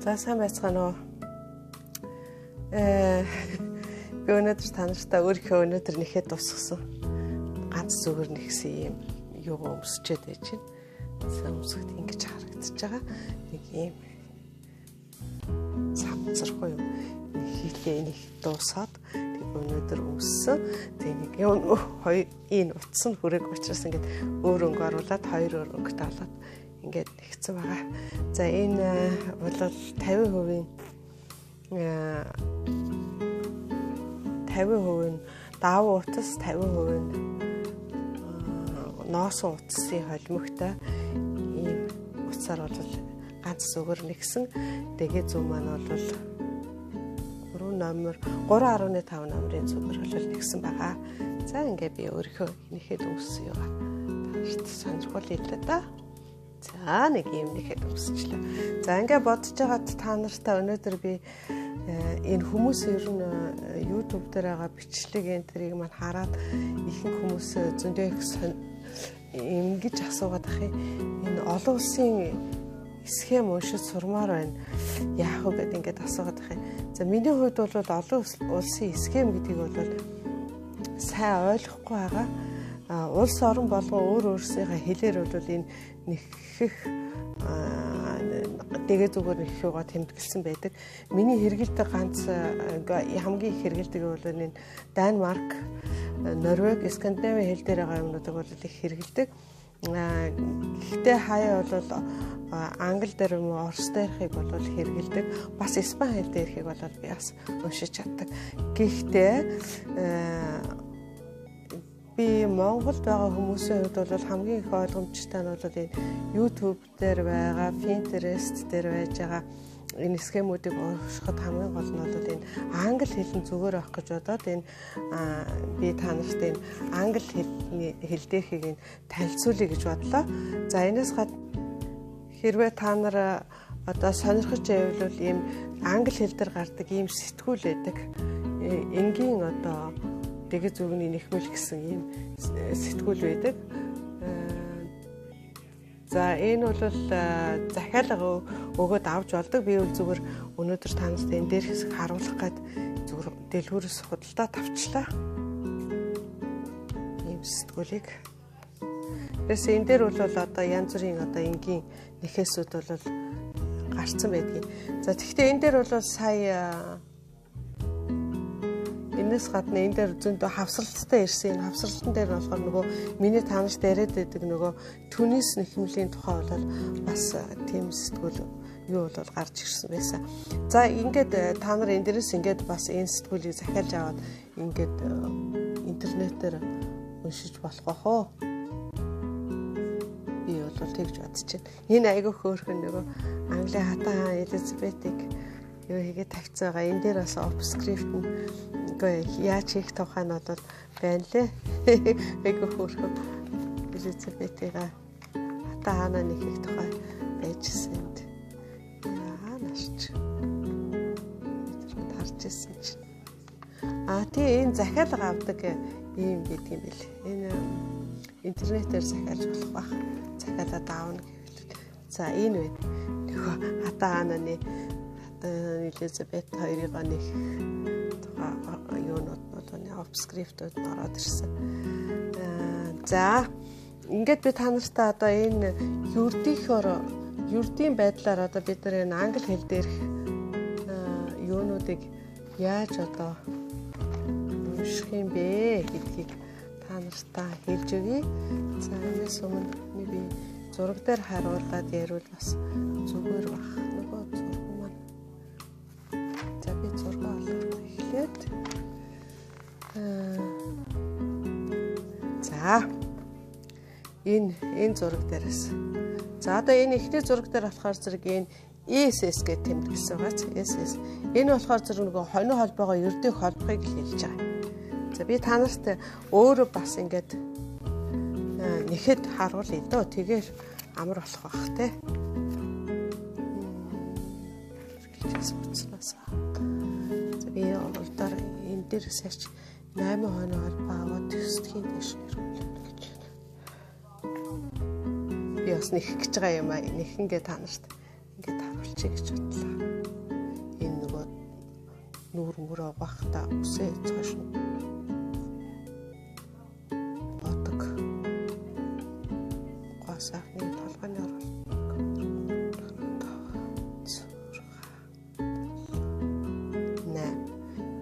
За сайн байцгаана уу. Би өнөөдөр та нартай өөрийнхөө өнөөдөр нэхэд тусгсан ганц зүгээр нэгсэн юм юу өмсчээд байж байна. Сайн өмсөхд ингэж харагдаж байгаа. Нэг юм цамцаргүй юм. Хийлээ нэг дуусаад тэг өнөөдөр өмссөн. Тэг нэг хоёр энэ утсан хүрээг учраас ингээд өөр өнгө оруулаад хоёр өөр өнгөтэй болоод ингээд нэгцэн байгаа. За энэ бол 50% даавуу утас, 50% ноосон утасын холимогтой ийм утсаар бол ганц зүгээр нэгсэн. Тэгээ зүүн маань бол 3.5 номерын зүгээр бол нэгсэн байгаа. За ингээд би өөрийнхөө нэхэд өмссөн юугаа таашд сонирхол илээ да. За нэг юм нэхэд өмсчлээ. За ингээд бодож байгаад та нартай өнөөдөр би энэ хүмүүс ер нь YouTube дээр байгаа бичлэг энэ тэрийг маань хараад ихэнх хүмүүс зөндөө их ингэж асуугаад ах юм. Энэ олон улсын схем уншиж сурмаар байна. Яах вэ гэд ингээд асуугаад ах юм. За миний хувьд бол олон улсын схем гэдгийг бол сайн ойлгохгүй байгаа. Улс орон болгон өөрсдийнхээ хэлээр бол энэ нэхэх тэгээ зүгээр нэххийгоо тэмдэглэсэн байдаг. Миний хэрэгэлдэг ганц хамгийн их хэрэгэлдэг бол энэ Данмарк, Норвеги, Скандинавийн хэл дээр байгаа юмнуудыг бол их хэрэгэлдэг. Гэхдээ хаяа бол англи дээр юм уу, орос дээрхийг бол хэрэгэлдэг. Бас испани хэл дээрхийг бол би бас уншиж чаддаг. Гэхдээ би Монголд байгаа хүмүүсийн хувьд бол хамгийн их ойлгомжтой нь бол энэ YouTube дээр байгаа, Pinterest дээр байж байгаа энэ схемүүдийг уншихад хамгийн гол нь бол энэ англи хэл нь зүгээр авах гэж бодоод энэ би та нарт энэ англи хэл дээрхийг танилцуулъя гэж бодлоо. За энэс гадна хэрвээ та нар одоо сонирхож байвал ийм англи хэл дээр гардаг ийм сэтгүүл байдаг. Энгийн одоо тэгээ зүгний нэхмэл гэсэн ийм сэтгүүл байдаг. За энэ бол захиалга өгөөд авч болдог. Би бол зүгээр өнөөдөр та нарт энэ дээр хэсэг харуулах гээд зүгээр дэлгүүрээс худалдаа тавчлаа. Ийм сэтгүүлийг. Тэрс энэ дээр бол одоо янз бүрийн одоо энгийн нэхээсүүд бол гарцсан байдгийг. За тэгэхдээ энэ дээр бол сая энэс гадна энэ дээр зөндөө хавсралттай ирсэн. Энэ хавсралтан дээр болохоор нөгөө миний танарт яриад байдаг нөгөө Түнис нэхмлийн тухай бол бас тийм сэтгүүл юу бол гарч ирсэн байсан. За ингээд та нар энэ дээрээс ингээд бас энэ сэтгүүлийг захиалж аваад ингээд интернетээр уншиж болох бах уу? Би бол тэгж бодож байна. Энэ айгүй хөөрхөн нөгөө Английн хатан хаан Элизабетийг юу хийгээд тавьсан байгаа. Энэ дээр бас обскрипт нь яаж хийх тухай нь бол байна лээ. Айгүй хөөрхөн Элизабетийг хатан хаанаа нэхэх тухай байжсэн. Яа нааш. Харж ирсэн чинь. Тийм энэ захиалга авдаг юм гэдэг юм бэл. Энэ интернетээр захиалж болох бах. Захиалаад аавна гэвэл. За энэ байна. Нөгөө хатан хаанаа Элизабет хоёрыг нэг юунууд обскриптууд ороод ирсэн. За ингээд би та нартай одоо энэ ердийн байдлаар одоо бид нар энэ англи хэл дээрх юунуудыг яаж одоо унших юм бэ гэдгийг та нартай хэлж өгье. За энэс өмнө би зураг дээр харуулад ярил бас зүгээр бах. Нөгөө зураг маань. За би зураг олоод эхлээд. За энэ зураг дээрээс. За одоо энэ ихний зураг дээр болохоор зэрэг энэ ESS гэж тэмдэглэсэн байгаа. ESS. Энэ болохоор зэрэг нөгөө хонин холбоогоо ердийн холбохыг хэлж байгаа. За би та нарт өөрөө бас ингээд нэхэд харуулъя дөө. Тэгээд амар болох бах те. За би өөрөөр энэ дээр сарч 8 хоног холбоо аваад төсдгийн дэш ирүүлнэ гэж байна. Би бас нэхэх гэж байгаа юм аа. Нэхэнгээ та нарт ингээд харуулчих гэж бодлоо. нүүр мөрөө бахта үсээ цааш нь бодог гасаахны толгойн орол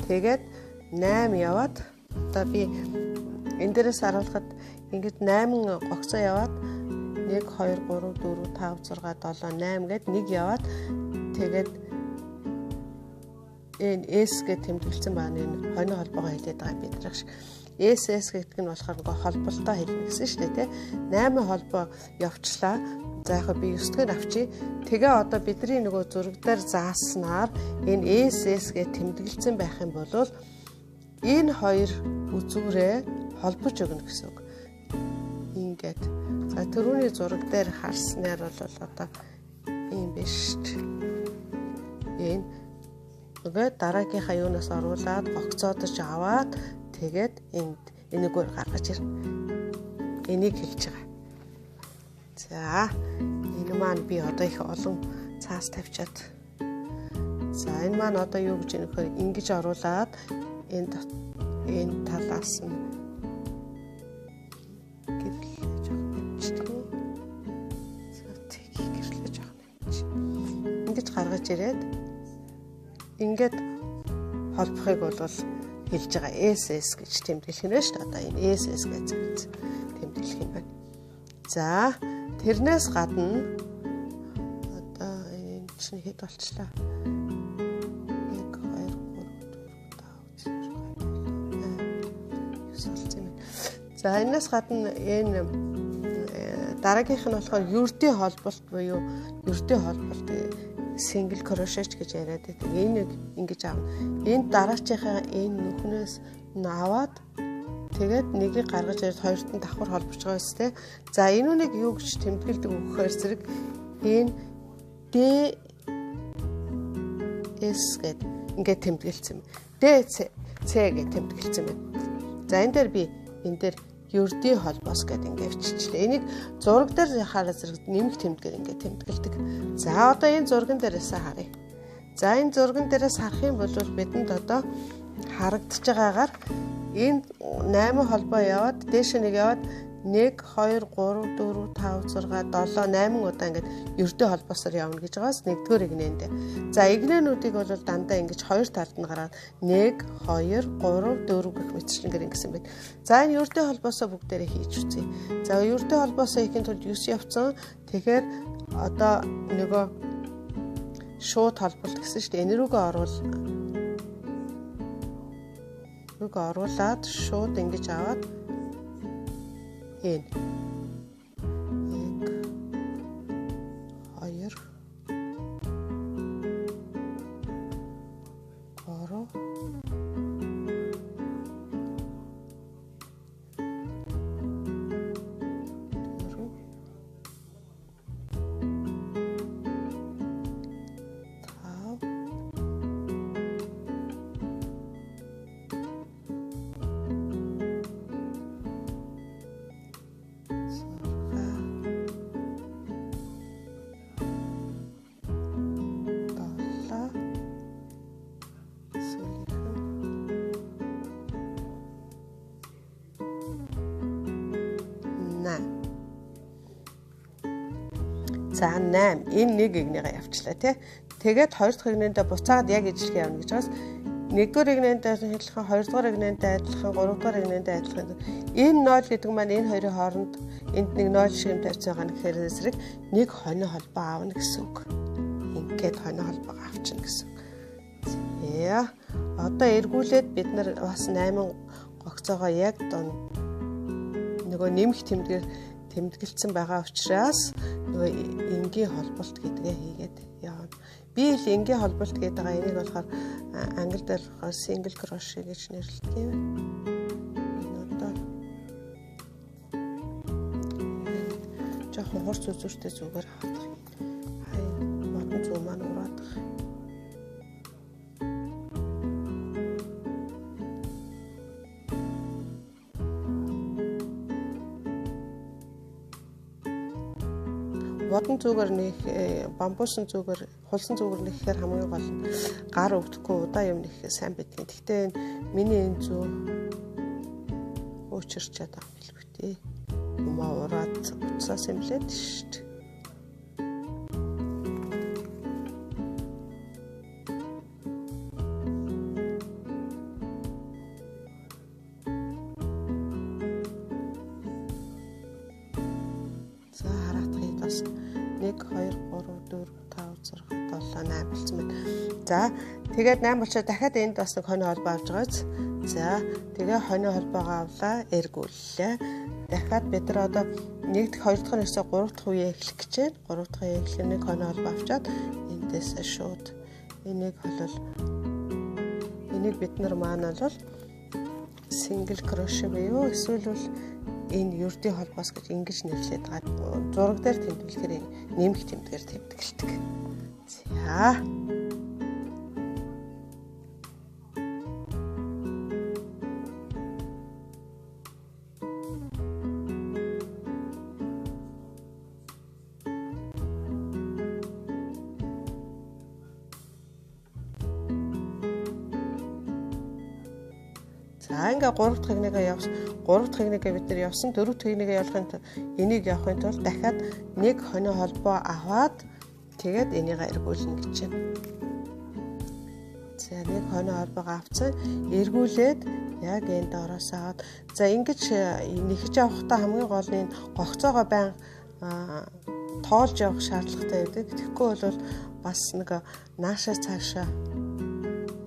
тэгээд 8 яваад одоо би энэ дээрээс харуулхад ингэж 8 гогцоо яваад 1 2 3 4 5 6 7 8 гээд 1 яваад тэгээд энэ S гэж тэмдэглэсэн байна. Энэ хойно холбоогоо хэлээд байгаа бид нар шиг. SS гэдэг нь болохоор нэг холболтой хэлнэ гэсэн шүү дээ, тий. 8 холбоо явчлаа. За яг би 9 дэх авчи. Тэгээ одоо бидний нөгөө зураг дээр зааснаар энэ SS гэж тэмдэглэсэн байх юм бол энэ хоёр үзүүрээ холбож өгнө гэсэн үг. Ингээд. За түрүүний зураг дээр харснаар бол одоо ийм биш шүү дээ. Энэ нөгөө дараагийнхаа юунаас оруулаад гогцоодож аваад тэгээд энэгээр гаргаж ирнэ. Энийг хэлж байгаа. За энэ маань би одоо их олон цаас тавьчаад. За энэ маань одоо юу гэж нөхөр ингэж оруулаад энэ талаас нь гэрлэж авчихгүй. За тийг гэрлэж авах юм. Ингэж гаргаж ирээд ингээд холбохыг бол хэлж байгаа SS гэж тэмдэглэх нь шүү дээ. Одоо энэ SS гэж тэмдэглэх юм байна. За тэрнээс гадна одоо энэ чинь хэд болчлаа? 1 2 3 4 5 6 7 9 болсон юм. За энэс гадна энэ дараагийнх нь болохоор ердийн холболт буюу ердийн холболт single crochet гэж яриад байдаг. Энийг ингэж аавна. Энд дараачийнхаа энэ нүхнээс наваад тэгээд нэгийг гаргаж ирээд хоёрт нь давхар холбож байгаа биз дээ. За энэ үнийг юу гэж тэмдэглэдэг вэ гэхээр зэрэг энэ DS гэдэг ингээд тэмдэглэсэн юм. DC гэж тэмдэглэсэн байна. За энэ дээр би энэ дээр ердийн холбоос гэдэг ингээд биччихлээ. Энийг зураг дээр хараад зэрэг нэмэх тэмдгээр ингээд тэмдэглэдэг. За одоо энэ зурган дээрээс харъя. За энэ зурган дээрээс харах юм бол бидэнд одоо харагдаж байгаагаар энэ 8 холбоо яваад дээш нэг яваад 1 2 3 4 5 6 7 8 удаа ингээд ердөө холбоосоор явна гэж байгаас нэгдүгээр игнэндээ. За игнэнүүдийг бол дандаа ингэж хоёр талд нь гараад 1 2 3 4 гэх мэтчлэнгээр ингэсэн байт. За энэ ердөө холбоосоо бүгдээрээ хийж үзье. За ердөө холбоосоо хийхин тулд 9 явцсан. Тэгэхээр одоо нөгөө шууд холболт гэсэн шүү дээ. Энэ рүүгээ оруулаад шууд ингэж аваад энэ 1 2 За 8 энэ нэг игнэгээ явчлаа тий. Тэгээд хоёр дахь игнэндээ буцаад яг ижлэх явна гэж байгаас нэгдүгээр игнэндээ адилхан, хоёр дахь игнэндээ адилхан, гурав дахь игнэндээ адилхан. Энэ 0 гэдэг маань энэ хоёрын хооронд энд нэг 0 шиг юм тавьж байгаа нь гэхээр зэрэг нэг хонь холбоо аавна гэсэн үг. Ингээд хонь холбоо авчихна гэсэн үг. За одоо эргүүлээд бид нар бас 8 гогцоогоо яг нөгөө нэмэх тэмдэглэсэн байгаа учраас нөгөө энгийн холболт гэдгээ хийгээд явна. Би л энгийн холболт гэдэг байгаа энийг болохоор англи дээр single crochet гэж нэрлэдэг юм. Энэ одоо жоохон хурц үзүүртэй зүгээр хавдах. Хай модон зүү маань ураадах. бодон зүгээр нэг бамбуусын зүгээр хулсан зүгээр нэххээр хамгийн гол нь гар өвдөхгүй удаа юм нэхээ сайн байдгийн. Гэхдээ миний энэ зүү уучирчаад байгаа юм билгүй дээ. Юмаа ураад уцаас юмлээд шүү дээ. За хараатгыг бас 1 2 3 4 5 6 7 8 болсон байна. За тэгээд 8 болчоо дахиад энд бас нэг хонь холбоо авч байгааз. За тэгээ хонь холбоогоо авлаа, эргүүллээ. Дахиад бид нар одоо 1 дахь 2 дахь нэсээ 3 дахь үе эхлэх гэж байна. 3 дахь үе эхлэх нэг хонь холбоо авчаад эндээс шууд энийг холол энийг бид нар маань бол single crochet буюу эсвэл бол энэ ердийн холбоос гэж ингэж нэрлэдэг байгаа. Зураг дээр тэмдэглэхээр нэмэх тэмдгээр тэмдэглэдэг. За. За ингээ 3 дахь техникээ явсан. 3 дахь техникээ бид нар явсан. 4 дахь техникээ явуулахын тулд энийг явахын тулд дахиад нэг хонио холбоо аваад тэгээд энийг эргүүлнэ гэж байна. За нэг хонио холбоогоо авцсан. Эргүүлээд яг энэ доороос аваад за ингэж нэхэж явахдаа хамгийн гол нь гогцоогоо байн тоолж явах шаардлагатай байдаг. Тэгэхгүй бол бас нэг наашаа цаашаа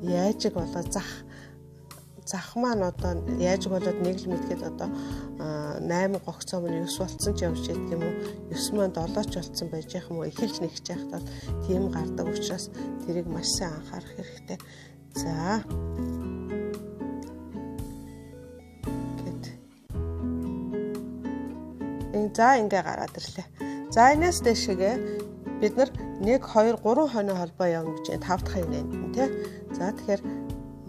яажиг болоо зах маань одоо яаж болоод нэг л мэдгээд одоо 8 гогцоо мөн 9 болцсон ч явж ядг юм уу 9 маань 7 ч болцсон байж яах юм уу эхэлж нэгж яхад бол тийм гардаг учраас тэрийг маш сайн анхаарах хэрэгтэй. За за ингээ гараад ирлээ. За энэс дэшгээ бид нар 1 2 3 хонио холбоо явна гэж 5 дахь хийнэ тий. За тэгэхээр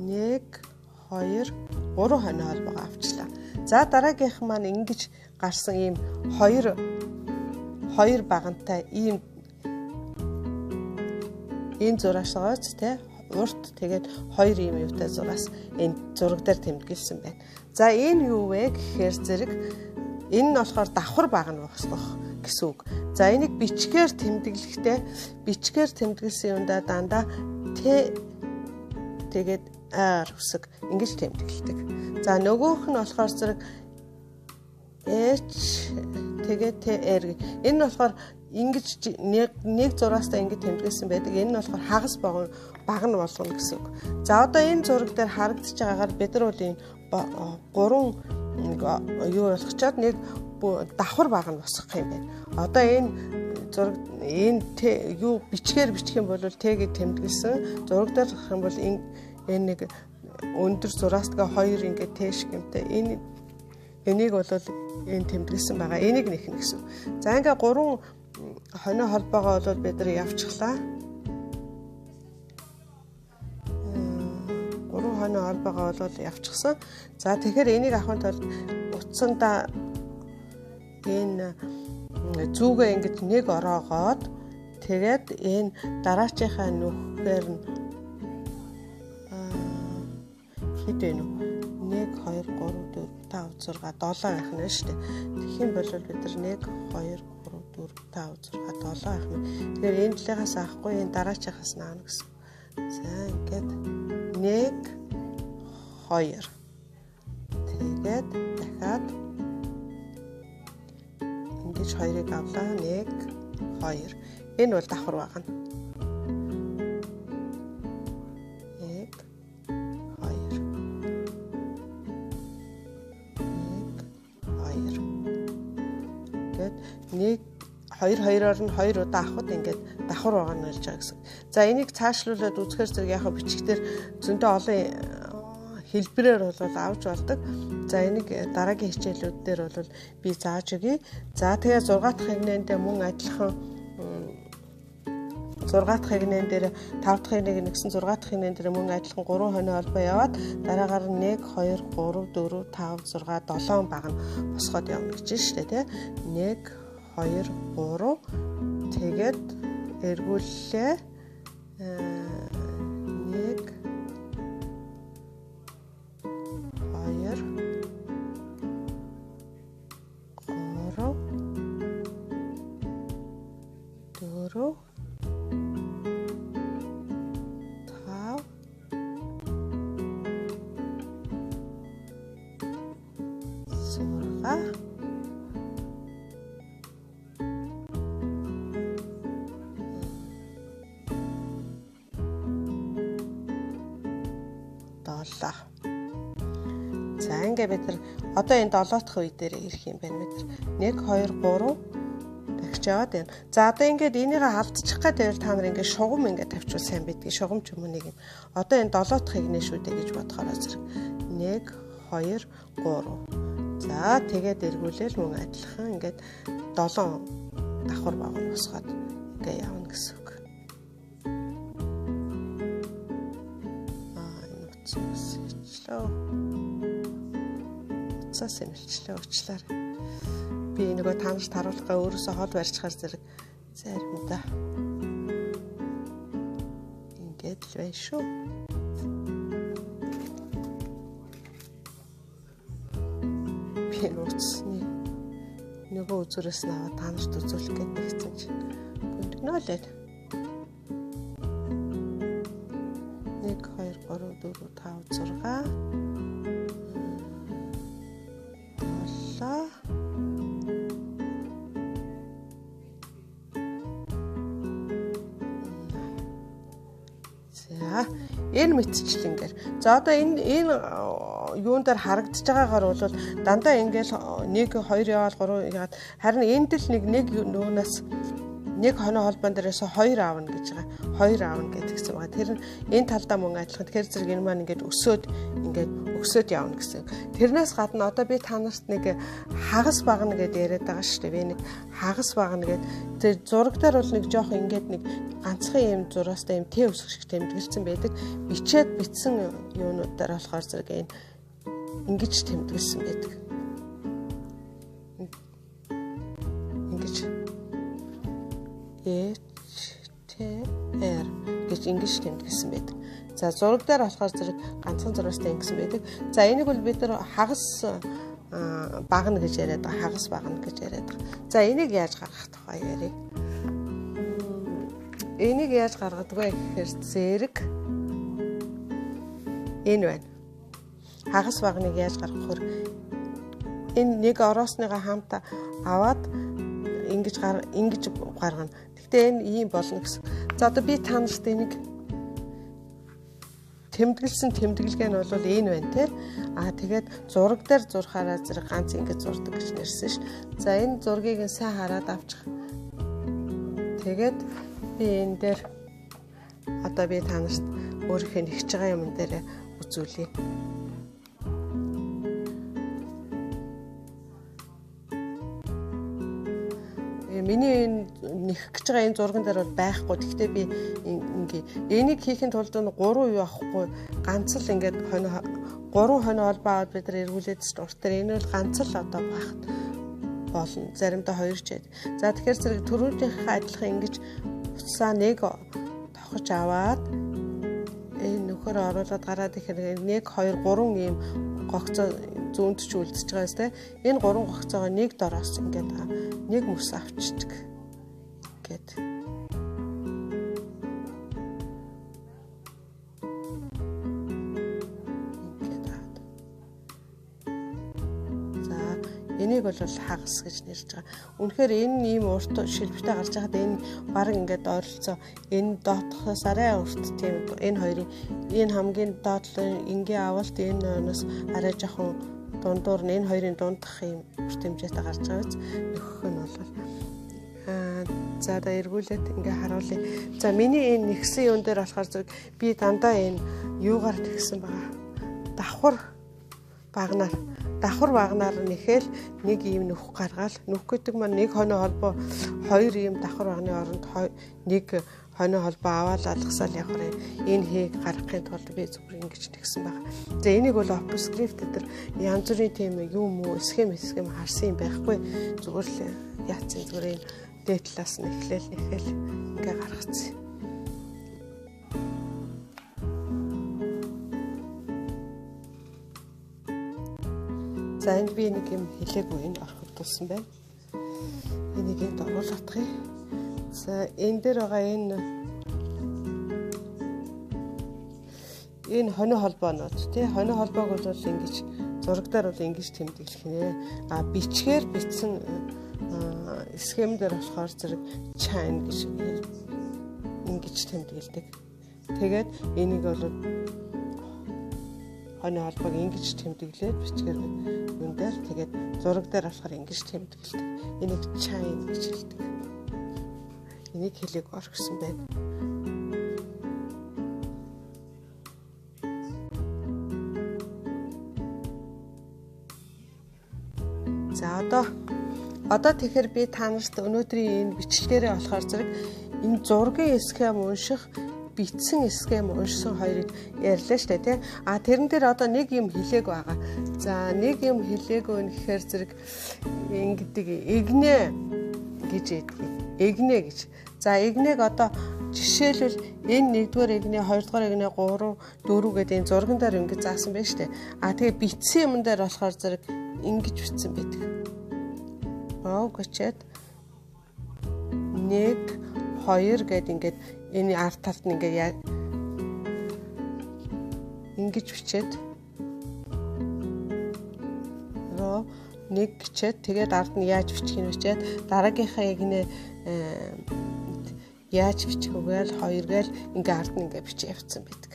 1 2 3 хонио холбоогоо авчлаа. За дараагийнх маань ингэж гарсан ийм хоёр багантай ийм энэ зураашгаач те урт тэгээд хоёр ийм юутай зураас энэ зураг дээр тэмдэглэсэн байна. За энэ юу вэ гэхээр зэрэг энэ нь болохоор давхар багна босгох гэсэн үг. За энийг бичгээр тэмдэглэхдээ бичгээр тэмдэглэсэн юмдаа дандаа тэгээд ар үсэг ингэж тэмдэглэдэг. За нөгөөх нь болохоор зэрэг h тэгээд tr энэ нь болохоор ингэж нэг зураастаа ингэж тэмдэглэсэн байдаг. Энэ нь болохоор хагас багна болгоно гэсэн үг. За одоо энэ зураг дээр харагдаж байгаагаар бид нар бол энэ 3 юу болгочоод нэг давхар багна босгох юм байна. Одоо энэ зураг энэ юу бичгээр бичих юм бол тэгээд тэмдэглэсэн. Зураг дээр гарах юм бол энэ нэг өндөр зураастгаа хоёр ингээд тэш гэмтэй энийг бол энэ тэмдэглэсэн байгаа. Энийг нэхнэ гэсэн. За ингээ 3 хонио холбоогоо бол бид нар явчихлаа. 3 хонио холбоогоо бол явчихсан. За тэгэхээр энийг авахын тулд утсандаа энэ зүгээ ингэж нэг ороогоод тэгээд энэ дараачийнхаа нүхээр нь хэд вэ нүү 1 2 3 4 5 6 7 байх нь шүү дээ. Тэгэх юм бол бид нар 1 2 3 4 5 6 7 байх нь. Тэгэхээр энэ талаас авахгүй энэ дараачихаас наана гэсэн. За ингээд 1 2 тэгээд дахиад ингэж хоёрыг авлаа 1 2 энэ бол давхар байна. Нэг 2-2-оор нь 2 удаа авахд ингээд давхар байгаа нь болж байгаа гэсэн. За энийг цаашлуулад үзэхээр зэрэг яг бичгээр зөндөө олон хэлбэрээр бол авч болдог. За энийг дараагийн хичээлүүд дээр бол би зааж өгье. За тэгээ 6 дахь хигнэндээ мөн адилхан 6 дахь хигнэн дээр 5 дахь хигнэг нэгсэн 6 дахь хигнэн дээр мөн адилхан 3 хонио холбоо яваад дараагаар 1 2 3 4 5 6 7 баг нь босгоод явна гэж байна шүү дээ тий. 1 2 3 Тэгээд эргүүллээ. 7. За ингээ бид нар одоо энэ 7 дахь үе дээр ирэх юм байна. Бид нар 1 2 3 дахиж яваад байна. За одоо ингээд энийг алдчих гэдэг та нар ингээд шугам ингээд тавьчвал сайн байдгийг. Шугам ч юм уу нэг юм. Одоо энэ 7 дахь игнэ шүү дээ гэж бодохоор зэрэг 1 2 3. За тэгээд эргүүлээл мөн адилхан ингээд 7 давхар багын усгаад ингээ явна гэсэн үг. Уцаас нэлчлээ уучлаар. Би нөгөө танарт харуулахаа өөрөөсөө хол барьчихаар зэрэг заримдаа ингээд л байна шүү. Би уцсны нөгөө үзүүрээс наваа танарт үзүүлэх гээд нэгсэн чинь гүндгнөө л. 1 2 3 4 5 6 энэ мэтчлэнгээр. За одоо энэ юун дээр харагдаж байгаагаар бол дандаа ингээл 1 2 яваал 3 яагаад харин энд л нэг нүүнээс нэг хоноо холбоон дээрээс 2 аавна гэж байгаа. 2 аавна гэсэн байгаа. Тэр нь энэ талдаа мөн адилхан. Тэгэхээр зэрэг энэ маань ингээд өсөөд явна гэсэн. Тэрнээс гадна одоо би та нарт нэг хагас багна гэдээ яриад байгаа шүү дээ. Би нэг хагас багна гэд тэр зураг дээр бол нэг жоох ингээд нэг ганцхан юм зураастай юм тэ өсөх шиг тэмдэглэсэн байдаг. Бичээд битсэн юунуудаар болохоор зэрэг энэ ингэж тэмдэглэсэн байдаг. Ингэж HTR гэж ингэж тэмдэглэсэн байдаг. За зураг дээр болохоор зэрэг ганцхан зураастай ингэсэн байдаг. За энийг бол бид нар хагас багна гэж яриад байгаа. Хагас багна гэж яриад байгаа. За энийг яаж гаргах тухай ярив. Энийг яаж гаргадаг вэ гэхээр зэрэг энэ байна. Хагас багныг яаж гаргах вэ? Энэ нэг ороосныгаа хамтаа аваад ингэж гаргана. Гэхдээ энэ ийм болно гэсэн. За одоо би та нарт энийг тэмдэглэсэн тэмдэглэгээ нь бол энэ байна те. Тэгээд зураг дээр зурхаараа зэрэг ганц ингэж зурдаг гэж нэрсэн ш. За энэ зургийг нь сайн хараад авчих. Тэгээд би энэ дээр одоо би та нарт өөрийнхөө нэгж байгаа юм дээр үзүүлье. Миний нэх гэж байгаа энэ зурган дээр бол байхгүй. Гэхдээ би энийг хийхэд тулд 3 юу авахгүй ганц л ингээд 3 хоноо холбоо аваад бид нар эргүүлээд урт дээр энэ бол ганц л одоо багт болно. Заримдаа 2 ч байд. За тэгэхээр зэрэг түрүүнийхээ адилхан ингэж уцаа нэг тохож аваад энэ нөхөр оруулаад гараад ихээр 1 2 3 ийм гогцоо зүүнд ч үлдчихэж байгаа юм тест. Энэ 3 гогцоогоо нэг дороос ингээд нэг мөс авчдаг гэд. За энийг бол хагас гэж нэрлэж байгаа. Үнэхээр энэ ийм урт шилбэгтэй гарч байхад энэ баг ингээд ойролцоо энэ доотхоос арай урт тийм энэ хоёрын энэ хамгийн доотлын энгийн авалт энэ өнөөс арай жоохон дундуур нь энэ хоёрын дундах юм урт хэмжээтэй гарч байгаа биз. Нөхөх нь бол за да эргүүлээд ингээ харуулъя. За миний энэ нэгсэн юун дээр болохоор зэрэг би дандаа энэ юугаар тэгсэн байгаа. Давхар багнаар нэхэл нэг ийм нөх гаргаал. Нөх гэдэг маань нэг хоноо холбоо 2 ийм давхар багны оронд нэг хоноо холбоо аваад алгасаал явахаар энэ хээг гаргахын тулд би зүгээр ингэж тэгсэн байна. За энийг бол OpenScript дээр янз бүрийн тийм юм уу схем харсан юм байхгүй. Зүгээр л яатсан зүгээр энэ дээд талаас нь эхлээл ингээ гаргацсан. За энд би нэг юм хэлээгүй энэ орхигдуулсан байна. Энийг энд оруулах юм. За энэ дээр байгаа энэ хонио холбоонууд тий хонио холбоог бол ингэж зурагтаар бол ингэж тэмдэглэх нэ. Бичгээр бичсэн схем дээр болохоор зэрэг chain гэж ингэж тэмдэглэдэг. Тэгээд энийг бол хонио холбоог ингэж тэмдэглээд бичгээр юм дээр тэгээд зураг дээр болохоор ингэж тэмдэглэдэг. Энийг chain гэж хэлдэг. Энийг хэлийг орхисон байна. За одоо тэгэхээр би та нарт өнөөдрийн энэ бичлэгээрээ болохоор зэрэг энэ зургийн схем унших, бичсэн схем уншсан хоёрыг ярьлаа шүү дээ тий. Тэрэн дээр одоо нэг юм хэлээг байгаа. За нэг юм хэлээгөө нэхэр зэрэг ингэдэг игнэ гэж яддаг. Игнэ гэж. За игнэг одоо жишээлбэл энэ 1-р игнэ, 2-р игнэ, 3, 4 гэдэг энэ зурган дээр ингэ заасан байна шүү дээ. Тэгээ бичсэн юм дээр болохоор зэрэг ингэж бичсэн байдаг. Гэчээд 1 2 гэдэг ингээд энэ арт талд нь ингээд ингэж бичээд 1 гэчээд тэгээд ард нь яаж бичих юм бичээд дараагийнхаа игнэ яаж бичих вэ гээл 2 гээл ингээд ард нь ингээд бичиж явцсан байдаг.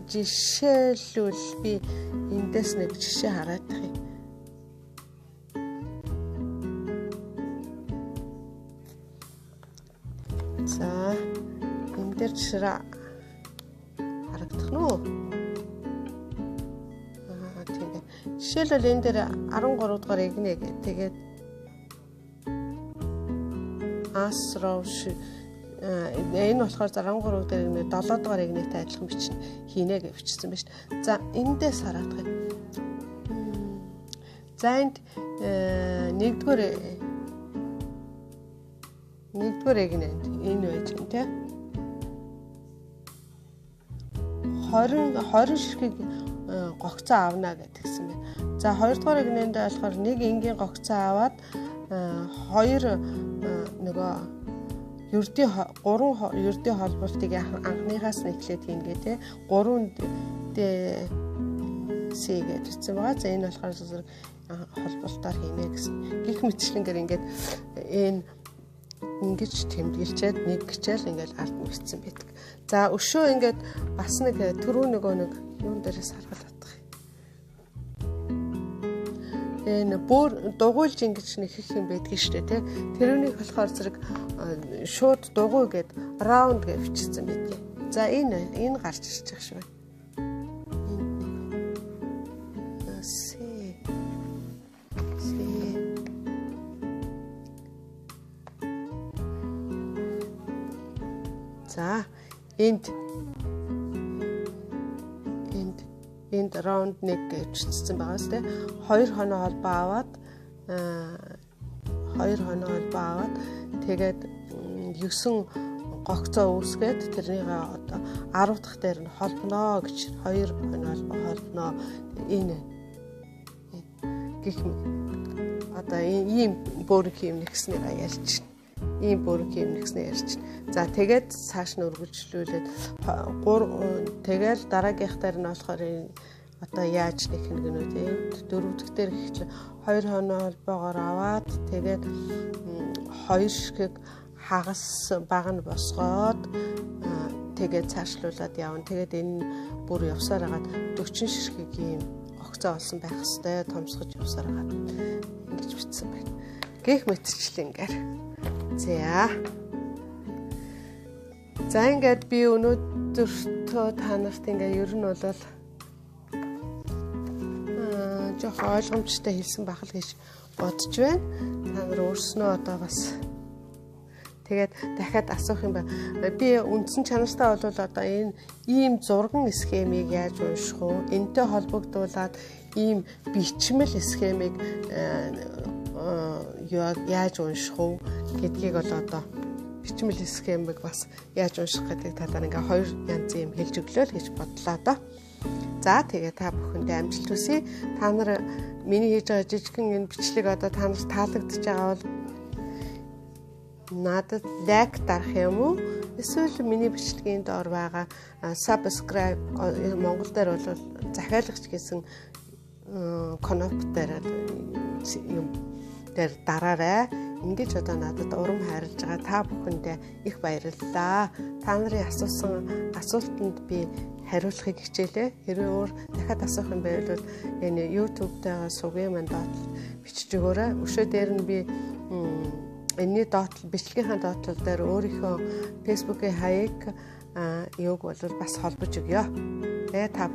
Жишээлбэл би эндээс нэг жишээ хараад тах юм. За энэ дээр жишээ харагдах нь уу? Тийм ээ. Жишээлбэл энэ дээр 13 дугаар игнэ гэх. Тэгээд асрауш энэ болохоор 13 дээр нэг 7 дугаар игнэтэй адилхан бичнэ хийнэ гэж бичсэн байна шүү дээ. За эндээс хараад гэх. За энд 1-р игнэ энэ байж гэн тэ 20 ширхэг гогцоо авна гэдгсэн байна. За 2-р игнэнд болохоор нэг энгийн гогцоо аваад 2 нөгөө 3 ердийн холболтыг анхныхаас нь эхлээд хийнгээ те 3 C гэж хэлсэн байгаа. За энэ болохоор зэрэг холболтоор хийнэ гэсэн. Гэх мэтчлэнгээр ингээд энэ ингэж тэмдэглэчээд нэг гिचэл ингээд ард нь бичсэн байдаг. За өшөө ингээд бас нэг түрүү нэг юун дээрээс харгалаад байгаа. Энэ бүр дугуйлж ингэж нэг их юм байдаг шүү дээ тий. Тэрүүнийг болохоор зэрэг шууд дугуй гээд раунд гэж бичсэн байдаг. За энэ гарч ирж байгаа шүү. За энд раунд нэг гэж бичсэн байгаа сте 2 хоноо холбоо аваад тэгээд 9 гогцоо үүсгээд тэрнийгээ одоо 10 дахь дээр нь холбоно гэж 2 хоноо холбоно энэ гэх одоо ийм бүрэг юм нэгснээр ярьж байна. Ийм бүрэг юм нэгснээр ярьж байна. За тэгээд цааш нь үргэлжлүүлээд тэгэл дараагийнх дээр нь болохоор одоо яаж нэх нэг нь үү тийм 4 дахь дээр ихчлээ 2 хоноо холбоогоор аваад тэгээд 2 ширхэг хагас баг нь босгоод тэгээд цаашлуулад явна. Тэгээд энэ бүр явсаар хагаад 40 ширхгийн огцоо олсон байх хэвээр томсгож явсаар хагаад ингэж бичсэн байна. Гэх мэтчлэнгээр. За ингээд би өнөөдөр та нарт ингээ ер нь бол жоох ойлгомжтой хэлсэн байх л гэж бодож байна. Та нар өөрснөө одоо бас тэгээд дахиад асуух юм байна. Би үндсэн чанартай бол одоо энэ ийм зурган схемийг яаж унших вэ? Энтэй холбогдуулаад ийм бичмэл схемийг яаж унших уу гэдгийг бол одоо бичмэл схемийг бас яаж унших гэдэг талаар ингээ хоёр янзын юм хэлж өглөө л гэж бодлоо доо. За тэгээ та бүхэндээ амжилт хүсье. Та нар миний хийж байгаа жижигхэн энэ бичлэг одоо та нарт таалагдж байгаа бол надад лайк дарах юм уу? Эсвэл миний бичлэгийн доор байгаа subscribe Монгол дээр бол захиалагч гэсэн кнопк дээр юм дээр дараарай. Ингэж одоо надад урам хайрлаж байгаа та бүхэндээ их баярлалаа. Та нарын асуусан асуултанд би хариулахыг хичээлээ. Хэрвээ өөр дахиад асуух юм байвал энэ YouTube дээр сугийн манд доотлол бичиж өгөөрэй. Өшөө дээр нь би энэний доотлол бичлэгийнхаа доотлол дээр өөрийнхөө Facebook-ийн хаяг юуг бол бас холбож өгье. Тэгээ та